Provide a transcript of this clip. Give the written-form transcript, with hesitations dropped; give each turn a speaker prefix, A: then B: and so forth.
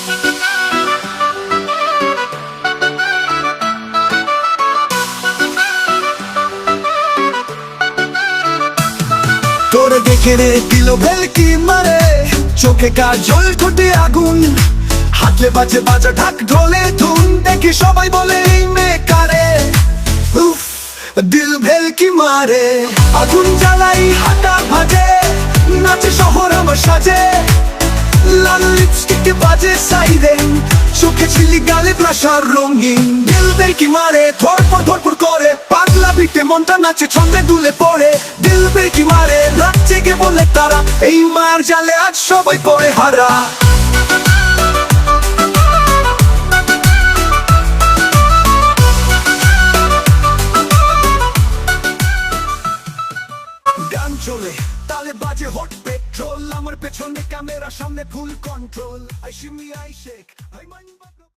A: তোরে দেখে রে দিল ভেলকি মারে, চোখে কাজল ঠোঁটে আগুন, হাতলে বাজে বাজা ঢাক ঢোলে ধুন, দেখি সবাই বলে এই মেয়ে কারে। উফ, দিল ভেলকি মারে। আগুন জ্বালাই হাতা ভাজে, নাচে শহর আমার সাজে, লাল লিপস্টিকে বাজে সাইরেন, চোখে ছিলি গালে ব্লাশার রঙিন। দিল ভেলকি মারে, ধরপড় করে পাগলা বিটে মনটা নাচে ছন্দে দুলে পড়ে। দিল ভেলকি মারে, রাত জেগে বলে তারা এই মার জালে আজ সবাই পড়ে হারা। গান চলে তালে বাজে হট পেট্রোল, আমার পেছনে ক্যামেরা সামনে ফুল control. I Shimi I shake, I mind